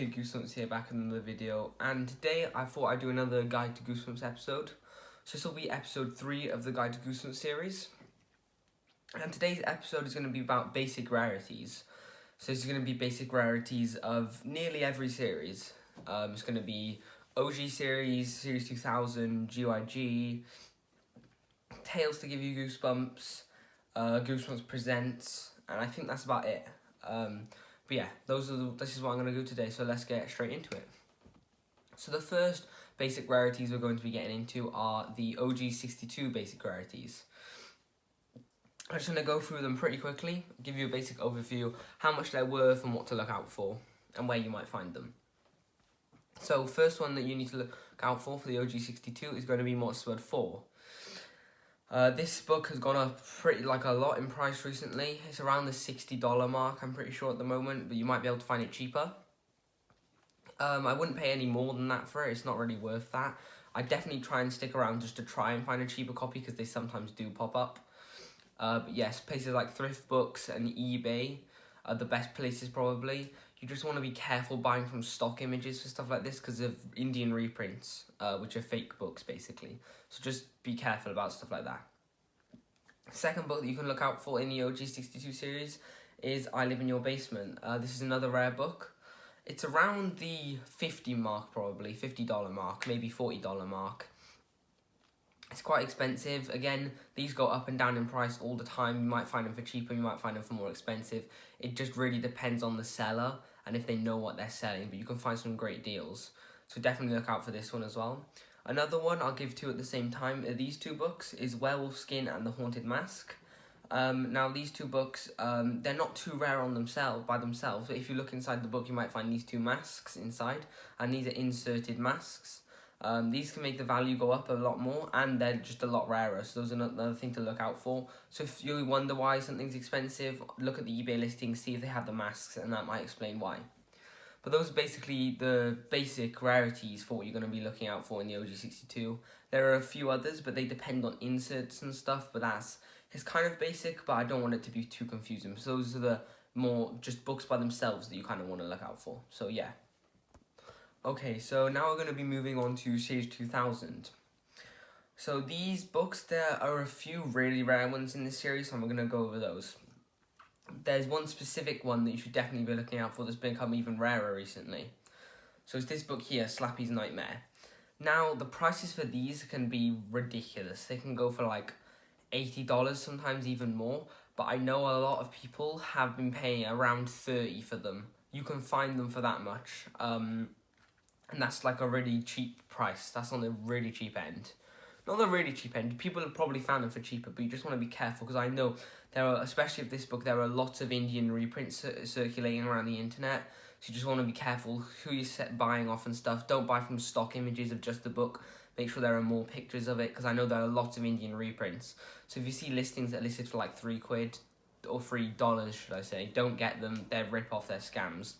Kid Goosebumps here, back in another video, and today I thought I'd do another Guide to Goosebumps episode. So this will be episode 3 of the Guide to Goosebumps series, and today's episode is going to be about basic rarities. So this is going to be basic rarities of nearly every series. It's going to be OG series, Series 2000, GYG, Tales to Give You Goosebumps, Goosebumps Presents, and I think that's about it. But yeah, this is what I'm going to do today, so let's get straight into it. So the first basic rarities we're going to be getting into are the OG 62 basic rarities. I'm just going to go through them pretty quickly, give you a basic overview, how much they're worth and what to look out for, and where you might find them. So first one that you need to look out for the OG 62 is going to be Monster Squad 4. This book has gone up a lot in price recently. It's around the $60 mark, I'm pretty sure at the moment, but you might be able to find it cheaper. I wouldn't pay any more than that for it. It's not really worth that. I definitely try and stick around just to try and find a cheaper copy because they sometimes do pop up. But yes, places like thrift books and eBay are the best places probably. You just want to be careful buying from stock images for stuff like this because of Indian reprints, which are fake books basically. So just be careful about stuff like that. Second book that you can look out for in the OG 62 series is I Live in Your Basement. This is another rare book. It's around the $50 mark probably, $50 mark, maybe $40 mark. It's quite expensive. Again, these go up and down in price all the time. You might find them for cheaper, you might find them for more expensive. It just really depends on the seller and if they know what they're selling, but you can find some great deals. So definitely look out for this one as well. Another one I'll give two at the same time, these two books, is Werewolf Skin and The Haunted Mask. Now these two books, they're not too rare by themselves, but if you look inside the book you might find these two masks inside, and these are inserted masks. These can make the value go up a lot more, and they're just a lot rarer, so those are another thing to look out for. So if you wonder why something's expensive, look at the eBay listing, see if they have the masks, and that might explain why. But those are basically the basic rarities for what you're going to be looking out for in the OG62. There are a few others, but they depend on inserts and stuff, but it's kind of basic, but I don't want it to be too confusing. So those are the more just books by themselves that you kind of want to look out for. So yeah. Okay, so now we're going to be moving on to Series 2000. So these books, there are a few really rare ones in this series, so I'm going to go over those. There's one specific one that you should definitely be looking out for that's become even rarer recently. So it's this book here, Slappy's Nightmare. Now, the prices for these can be ridiculous. They can go for like $80, sometimes even more. But I know a lot of people have been paying around $30 for them. You can find them for that much. And that's like a really cheap price. That's on the really cheap end. Not the really cheap end. People have probably found them for cheaper, but you just want to be careful because I know there are, especially with this book, there are lots of Indian reprints circulating around the internet. So you just want to be careful who you're buying off and stuff. Don't buy from stock images of just the book. Make sure there are more pictures of it because I know there are lots of Indian reprints. So if you see listings that are listed for like £3 or $3, should I say, don't get them. They're rip-off, they're scams.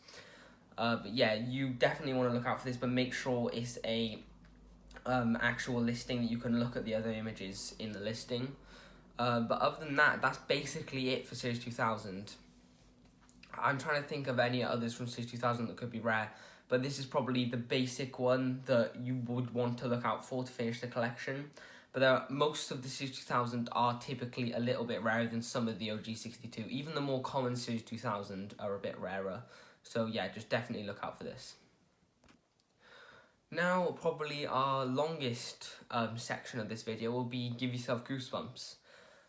But yeah, you definitely want to look out for this, but make sure it's a actual listing that you can look at the other images in the listing. But other than that, that's basically it for Series 2000. I'm trying to think of any others from Series 2000 that could be rare, but this is probably the basic one that you would want to look out for to finish the collection. But most of the Series 2000 are typically a little bit rarer than some of the OG 62. Even the more common Series 2000 are a bit rarer. So yeah, just definitely look out for this. Now, probably our longest section of this video will be Give Yourself Goosebumps.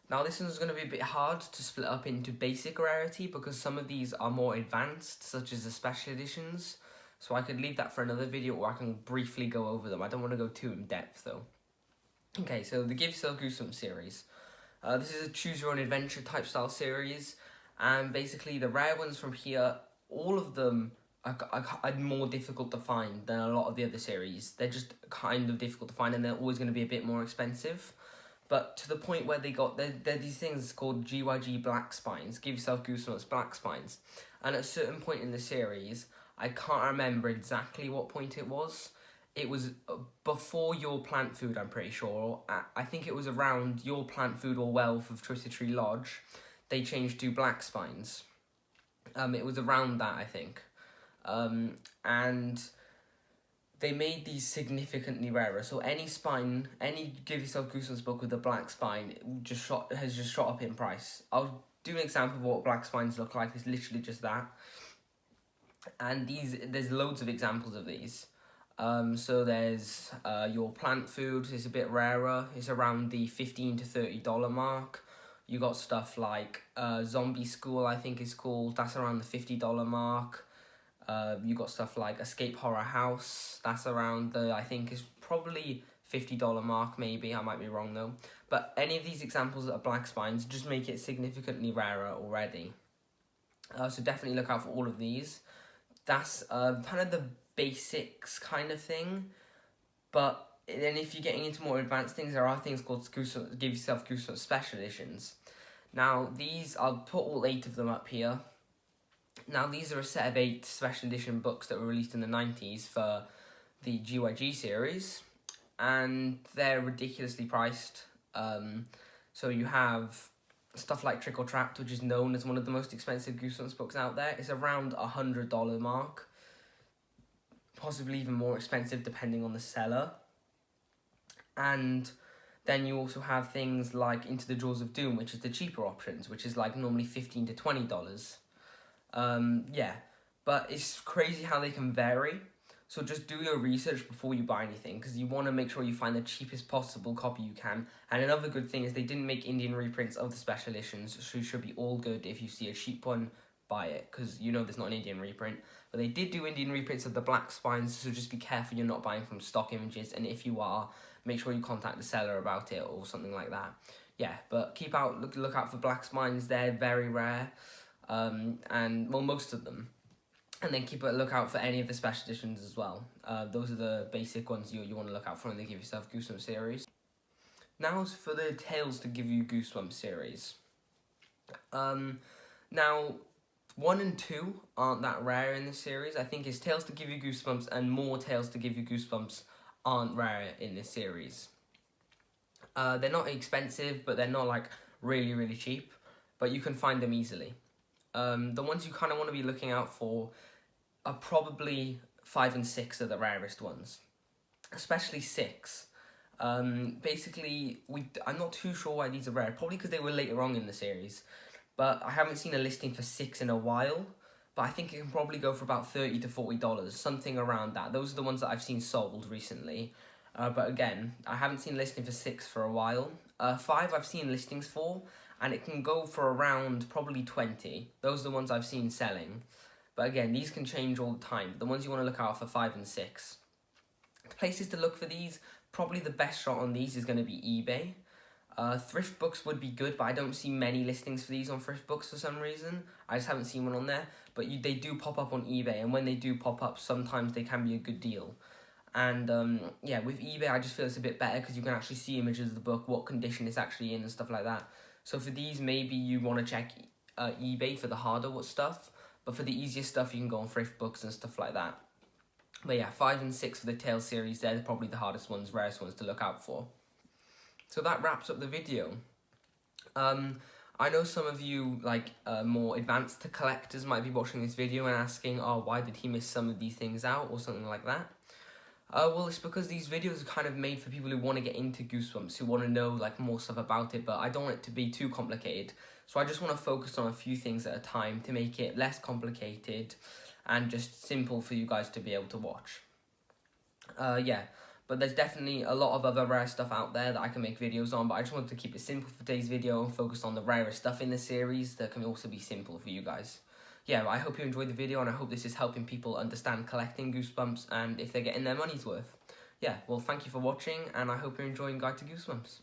Now, this one's going to be a bit hard to split up into basic rarity because some of these are more advanced, such as the special editions. So I could leave that for another video, or I can briefly go over them. I don't want to go too in depth though. Okay, so the Give Yourself Goosebumps series. This is a choose your own adventure type style series, and basically the rare ones from here, all of them are more difficult to find than a lot of the other series. They're just kind of difficult to find, and they're always going to be a bit more expensive. But to the point where they're these things called GYG Black Spines, Give Yourself Goosebumps Black Spines. And at a certain point in the series, I can't remember exactly what point it was. It was before Your Plant Food, I'm pretty sure. I think it was around Your Plant Food or Wealth of Twisted Tree Lodge. They changed to Black Spines. It was around that, I think. and they made these significantly rarer. So any Give Yourself Goosebumps book with a black spine has just shot up in price. I'll do an example of what black spines look like. It's literally just that. And there's loads of examples of these. So there's your plant food is a bit rarer. It's around the $15 to $30 mark. You got stuff like Zombie School, I think is called. That's around the $50 mark. You got stuff like Escape Horror House. That's around I think is probably $50 mark, maybe. I might be wrong though. But any of these examples that are black spines just make it significantly rarer already. So definitely look out for all of these. That's kind of the basics kind of thing. But then if you're getting into more advanced things, there are things called Give Yourself Goosebumps Special Editions. Now these, I'll put all 8 of them up here. Now these are a set of 8 special edition books that were released in the 90s for the GYG series. And they're ridiculously priced. So you have stuff like Trick or Trapped, which is known as one of the most expensive Goosebumps books out there. It's around $100 mark. Possibly even more expensive depending on the seller. And then you also have things like Into the Jaws of Doom, which is the cheaper options, which is like normally $15 to $20. Yeah, but it's crazy how they can vary. So just do your research before you buy anything, because you want to make sure you find the cheapest possible copy you can. And another good thing is they didn't make Indian reprints of the special editions, so you should be all good. If you see a cheap one, buy it, because you know there's not an Indian reprint. But they did do Indian reprints of the black spines, so just be careful you're not buying from stock images, and if you are, make sure you contact the seller about it or something like that. Yeah, but look out for black spines. They're very rare, and well, most of them. And then keep a lookout for any of the special editions as well. Those are the basic ones you want to look out for in the Give Yourself Goosebumps series. Now for the Tales to Give You Goosebumps series. Now, 1 and 2 aren't that rare in this series. I think it's Tales to Give You Goosebumps and More Tales to Give You Goosebumps aren't rare in this series. They're not expensive, but they're not like really, really cheap. But you can find them easily. The ones you kind of want to be looking out for are probably 5 and 6 are the rarest ones, especially 6. Basically, I'm not too sure why these are rare, probably because they were later on in the series, but I haven't seen a listing for 6 in a while, but I think it can probably go for about $30 to $40, something around that. Those are the ones that I've seen sold recently, but again, I haven't seen a listing for 6 for a while. 5 I've seen listings for, and it can go for around probably 20. Those are the ones I've seen selling. But again, these can change all the time. The ones you want to look out for 5 and 6. The places to look for these, probably the best shot on these is going to be eBay. Thrift books would be good, but I don't see many listings for these on thrift books for some reason. I just haven't seen one on there. But they do pop up on eBay, and when they do pop up, sometimes they can be a good deal. And yeah, with eBay, I just feel it's a bit better because you can actually see images of the book, what condition it's actually in and stuff like that. So for these, maybe you want to check eBay for the harder stuff. But for the easier stuff, you can go on thrift books and stuff like that. But yeah, 5 and 6 for the Tales series, they're probably the hardest ones, rarest ones to look out for. So that wraps up the video. I know some of you, like more advanced collectors, might be watching this video and asking, oh, why did he miss some of these things out, or something like that. Well, it's because these videos are kind of made for people who want to get into Goosebumps, who want to know like more stuff about it, but I don't want it to be too complicated. So I just want to focus on a few things at a time to make it less complicated and just simple for you guys to be able to watch. Yeah, but there's definitely a lot of other rare stuff out there that I can make videos on, but I just wanted to keep it simple for today's video and focus on the rarest stuff in the series that can also be simple for you guys. Yeah, I hope you enjoyed the video, and I hope this is helping people understand collecting Goosebumps and if they're getting their money's worth. Yeah, well, thank you for watching, and I hope you're enjoying Guide to Goosebumps.